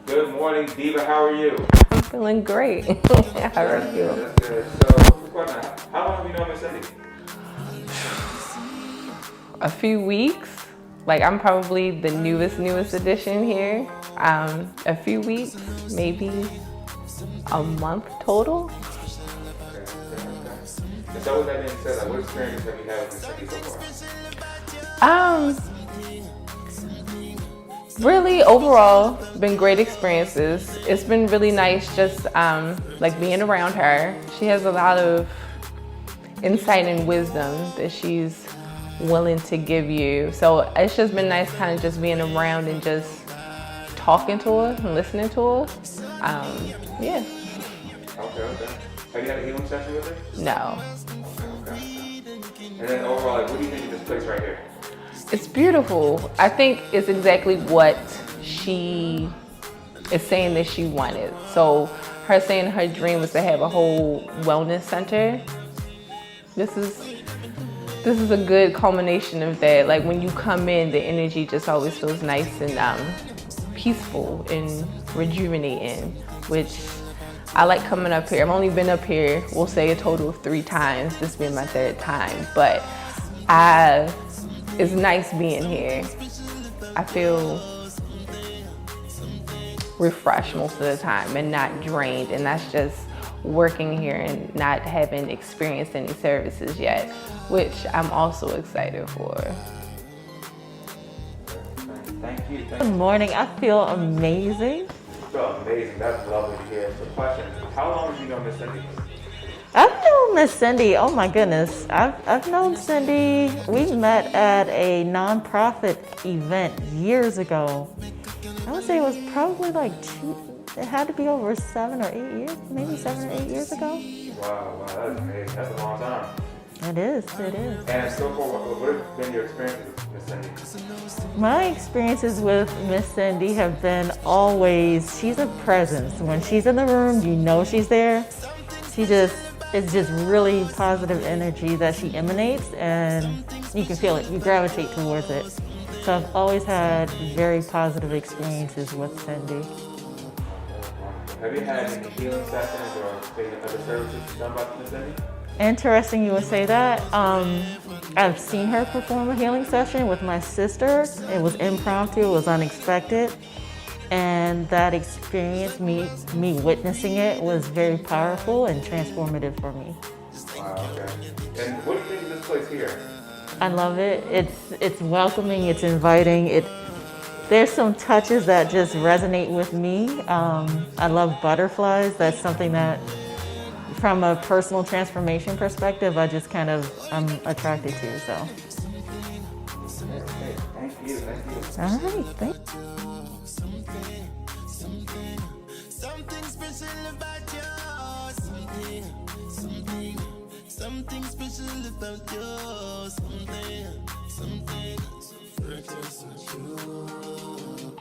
Good morning, Diva. How are you? I'm feeling great. How are you? That's good. So, quick question. How long have you known Miss Cindy? A few weeks. Like, I'm probably the newest addition here. A few weeks, maybe a month total. Okay. And so with that being said, like, what experiences have you had with Miss Cindy so far? Really, overall, been great experiences. It's been really nice just like being around her. She has a lot of insight and wisdom that she's willing to give you. So it's just been nice kind of just being around and just talking to her and listening to her. Yeah. Okay. Have you had a healing session with her? No. Okay. And then overall, like, what do you think of this place right here? It's beautiful. I think it's exactly what she is saying that she wanted. So her saying her dream was to have a whole wellness center. This is a good culmination of that. Like when you come in, the energy just always feels nice and peaceful and rejuvenating, which I like coming up here. I've only been up here, we'll say a total of 3 times, this being my 3rd time, but it's nice being here. I feel refreshed most of the time and not drained, and that's just working here and not having experienced any services yet, which I'm also excited for. Thank you. Good morning. I feel amazing. You feel amazing. That's lovely to hear. So question, how long have you known Miss Cindy? I've known Miss Cindy, oh my goodness. I've known Cindy, we met at a nonprofit event years ago. I would say it was probably like it had to be over 7 or 8 years, maybe 7 or 8 years ago. Wow, that's amazing. That's a long time. It is. And so far, what have been your experiences with Miss Cindy? My experiences with Miss Cindy have been always, she's a presence. When she's in the room, you know she's there. It's just really positive energy that she emanates, and you can feel it, you gravitate towards it. So I've always had very positive experiences with Cindy. Have you had any healing sessions or maybe other services done by Miss Cindy? Interesting you would say that. I've seen her perform a healing session with my sister. It was impromptu, it was unexpected. And that experience, me witnessing it, was very powerful and transformative for me. Wow, okay. And what do you think of this place here? I love it. It's welcoming, it's inviting. There's some touches that just resonate with me. I love butterflies. That's something that, from a personal transformation perspective, I'm attracted to, so. Okay, thank you. All right, thank you. Something special about you. Something special about you. Something so fresh and so true.